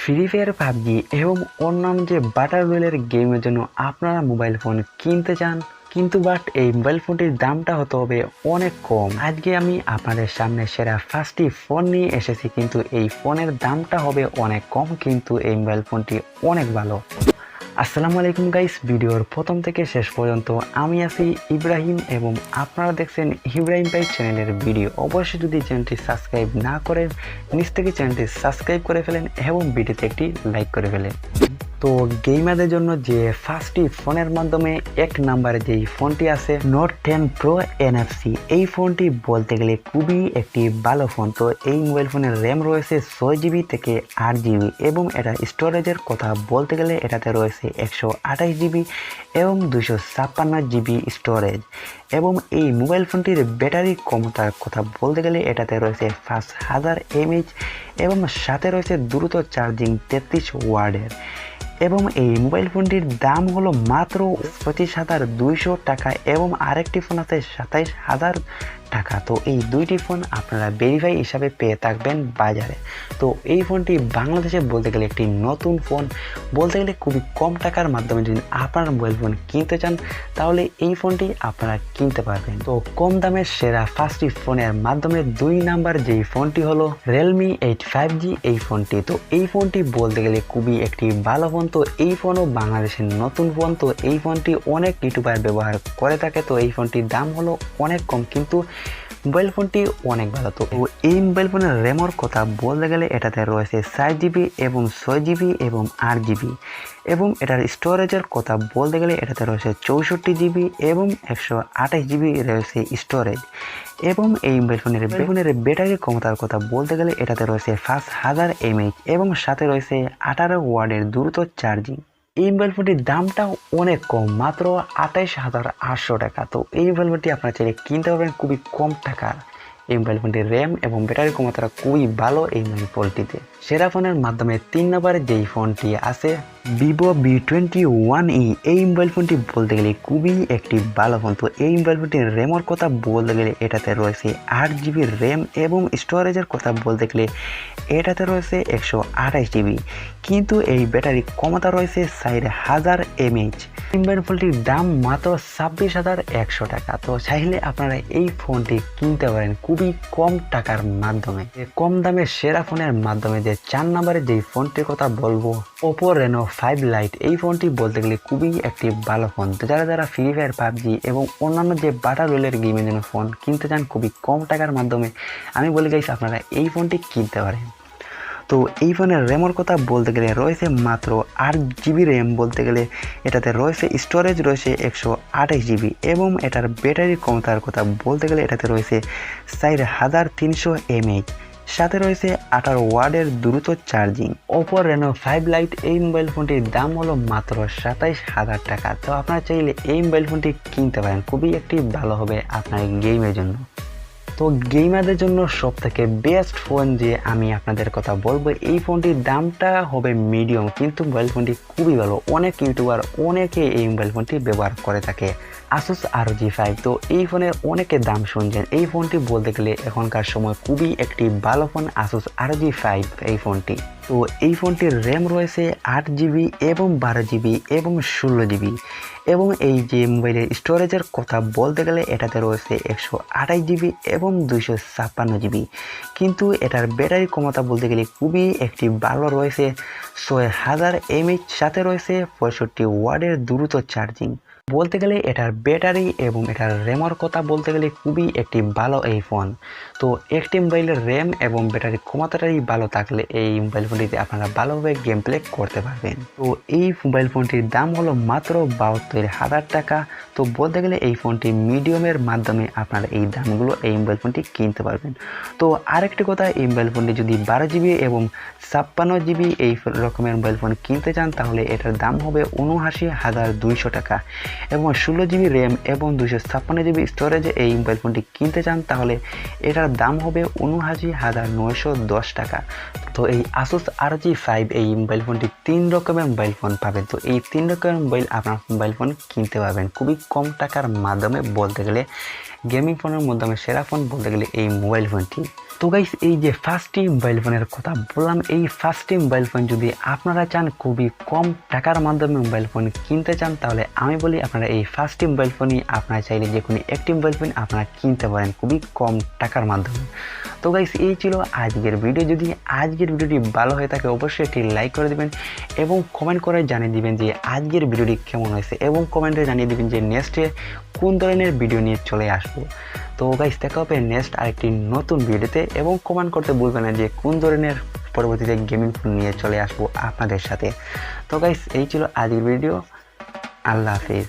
Free fire PUBG এবং অন্যান্য যে বাটার রয়েলের গেমের জন্য আপনারা মোবাইল ফোন কিনতে চান, কিন্তু এই মোবাইল ফোনটির দামটা হতে হবে অনেক কম। আজকে আমি আপনাদের সামনে সেরা 5টি ফোন নিয়ে এসেছি, কিন্তু এই ফোনের দামটা হবে অনেক কম, কিন্তু এই মোবাইল ফোনটি অনেক ভালো। আসসালামু আলাইকুম গাইস, ভিডিওর প্রথম থেকে শেষ পর্যন্ত আমি আছি ইব্রাহিম এবং আপনারা দেখছেন ইব্রাহিম ভাই চ্যানেলের ভিডিও। অবশ্যই যদি চ্যানেলটি সাবস্ক্রাইব না করেন, নিচ থেকে চ্যানেলটি সাবস্ক্রাইব করে ফেলেন এবং ভিডিওতে একটি লাইক করে ফেলেন। তো গেমারদের জন্য যে 5টি ফোনের মাধ্যমে এক নম্বরে যেই ফোনটি আছে নোট 10 প্রো এনএফসি। এই ফোনটি বলতে গেলে খুবই একটি ভালো ফোন। তো এই মোবাইল ফোনের র্যাম রয়েছে 6GB থেকে 8GB এবং এটা স্টোরেজের কথা বলতে গেলে এটাতে রয়েছে 128GB এবং 256GB স্টোরেজ। এবং এই মোবাইল ফোনটির ব্যাটারি ক্ষমতার কথা বলতে গেলে এটাতে রয়েছে 5000 mAh এবং সাথে রয়েছে দ্রুত চার্জিং 33 ওয়াটের। এবং এই মোবাইল ফোনটির দাম হলো মাত্র 25,200 টাকা এবং আরেকটি ফোন আছে 27,000 টাকা। তো এই দুইটি ফোন আপনারা ভেরিফাই হিসাবে পেয়ে থাকবেন বাজারে। তো এই ফোনটি বাংলাদেশে বলতে গেলে একটি নতুন ফোন, বলতে গেলে খুবই কম টাকার মাধ্যমে যদি আপনারা মোবাইল ফোন কিনতে চান তাহলে এই ফোনটি আপনারা কিনতে পারবেন। তো কম দামের সেরা 5টি ফোনের মাধ্যমে 2 নাম্বার যেই ফোনটি হলো Realme 8 5G এই ফোনটি। তো এই ফোনটি বলতে গেলে খুবই একটি ভালো ফোন। তো এই ফোনও বাংলাদেশের নতুন ফোন। তো এই ফোনটি অনেক ইউটিউবার ব্যবহার করে থাকে। তো এই ফোনটির দাম হলো অনেক কম, কিন্তু মোবাইল ফোনটি অনেক ভালো। তো এই মোবাইল ফোনের র্যামের কথা বলতে গেলে এটাতে রয়েছে 4GB এবং 6GB এবং 8GB এবং এটার স্টোরেজের কথা বলতে গেলে এটাতে রয়েছে 64GB এবং 128GB রয়েছে স্টোরেজ। এবং এই মোবাইল ফোনের ব্যাটারি ক্ষমতার কথা বলতে গেলে এটাতে রয়েছে 5000 mAh এবং সাথে রয়েছে 18 ওয়াটের দ্রুত চার্জিং। এই মোবাইল ফোনটির দামটা অনেক কম, মাত্র 28,800 টাকা। তো এই মোবাইল ফোনটি আপনারা চাইলে কিনতে পারবেন খুবই কম টাকার। এই মোবাইল ফোনটির র্যাম এবং ব্যাটারি ক্ষমতাটা খুবই ভালো এই মোবাইল ফোনটিতে। সেরা ফোনের মাধ্যমে 3 নম্বরে যেই ফোনটি আছে Vivo V21 E। এই মোবাইল ফোনটি বলতে গেলে খুবই একটি ভালো ফোন। তো এই মোবাইল ফোনটির র্যামের কথা বলতে গেলে এটাতে রয়েছে 8GB র্যাম এবং স্টোরেজের কথা বলতে গেলে এটাতে রয়েছে 128GB, কিন্তু এই ব্যাটারি ক্ষমতা রয়েছে 4000 mAh। মোবাইল ফোনটির দাম মাত্র 26,100 টাকা। তো চাইলে আপনারা এই ফোনটি কিনতে পারেন খুবই কম টাকার মাধ্যমে। কম দামের সেরা ফোনের মাধ্যমে যে 4 নম্বরে যেই ফোনটির কথা বলবো Oppo Reno 5 Lite। এই ফোনটি বলতে গেলে খুবই একটি ভালো ফোন। তো যারা ফ্রি ফায়ার পাবজি এবং অন্যান্য যে বাটার রোলের গেমের জন্য ফোন কিনতে চান খুবই কম টাকার মাধ্যমে, আমি বলে গাইস আপনারা এই ফোনটি কিনতে পারেন। তো এই ফোনের র্যামের কথা বলতে গেলে রয়েছে মাত্র 8GB র্যাম। বলতে গেলে এটাতে রয়েছে স্টোরেজ রয়েছে 128GB এবং এটার ব্যাটারি ক্ষমতার কথা বলতে গেলে এটাতে রয়েছে 4300 mAh, সাথে রয়েছে 18 ওয়াটের দ্রুত চার্জিং। Oppo Reno 5 Lite এই মোবাইল ফোনটির দাম হলো মাত্র 27,000 টাকা। তো আপনারা চাইলে এই মোবাইল ফোনটি কিনতে পারেন, খুবই একটি ভালো হবে আপনার গেমের জন্য। তো গেমারদের জন্য সব থেকে বেস্ট ফোন যে আমি আপনাদের কথা বলবো, এই ফোনটির দামটা হবে মিডিয়াম, কিন্তু মোবাইল ফোনটি খুবই ভালো। অনেক ইউটিউবার অনেকে এই মোবাইল ফোনটি ব্যবহার করে থাকে, Asus Rog Phone। তো এই ফোনের অনেকে দাম শুনছেন। এই ফোনটি বলতে গেলে এখনকার সময় খুবই একটি ভালো ফোন Asus Rog Phone এই ফোনটি। তো এই ফোনটির র্যাম রয়েছে 8GB এবং 12GB এবং 16GB এবং এই যে মোবাইলের স্টোরেজের কথা বলতে গেলে এটাতে রয়েছে 128GB এবং 256GB, কিন্তু এটার ব্যাটারি ক্ষমতা বলতে গেলে খুবই একটি ভালো রয়েছে 6000 mAh, সাথে রয়েছে 65 ওয়াটের দ্রুত চার্জিং। বলতে গেলে এটার ব্যাটারি এবং এটার র্যামের কথা বলতে গেলে খুবই একটি ভালো এই ফোন। তো একটি মোবাইলের র্যাম এবং ব্যাটারি ক্ষমতাটাই ভালো থাকলে এই মোবাইল ফোনটিতে আপনারা ভালোভাবে গেম প্লে করতে পারবেন। তো এই মোবাইল ফোনটির দাম হলো মাত্র 72,000 টাকা। তো বলতে গেলে এই ফোনটি মিডিয়ামের মাধ্যমে আপনারা এই দামগুলো এই মোবাইল ফোনটি কিনতে পারবেন। তো আরেকটি কথা, এই মোবাইল ফোনটি যদি 12GB এবং 56GB এই রকমের মোবাইল ফোন কিনতে চান তাহলে এটার দাম হবে 79,200 টাকা এবং 16GB র্যাম এবং 256GB স্টোরেজে এই মোবাইল ফোনটি কিনতে চান তাহলে এটার দাম হবে 79,910 টাকা। তো এই Asus Rog Phone এই মোবাইল ফোনটি 3 রকমের মোবাইল ফোন পাবেন। তো এই 3 রকমের আপনার মোবাইল ফোন কিনতে পারবেন খুবই কম টাকার মাধ্যমে। বলতে গেলে গেমিং ফোনের মাধ্যমে সেরা ফোন বলতে গেলে এই মোবাইল ফোনটি। তো গাইস, এই যে ফার্স্ট মোবাইল ফোনের কথা বললাম, এই ফার্স্ট মোবাইল ফোন যদি আপনারা চান খুবই কম টাকার মাধ্যমে মোবাইল ফোন কিনতে চান, তাহলে আমি বলি আপনারা এই ফার্স্ট মোবাইল ফোনই আপনারা চাইলে যে কোনো একটি মোবাইল ফোন আপনারা কিনতে পারেন খুবই কম টাকার মাধ্যমে। তো গাইস, এই ছিল আজকের ভিডিও। যদি আজকের ভিডিওটি ভালো হয়ে থাকে অবশ্যই একটি লাইক করে দেবেন এবং কমেন্ট করে জানিয়ে দিবেন যে আজকের ভিডিওটি কেমন হয়েছে, এবং কমেন্টে জানিয়ে দিবেন যে নেক্সটে কোন ধরনের ভিডিও নিয়ে চলে আসবো। তো গাইস, দেখা হবে নেক্সট আরেকটি নতুন ভিডিওতে, এবং কমেন্ট করতে ভুলবেন না যে কোন ধরনের পরবর্তীতে গেমিং ফোন নিয়ে চলে আসবো আপনাদের সাথে। তো গাইস, এই ছিল আজকের ভিডিও। আল্লাহ হাফিজ।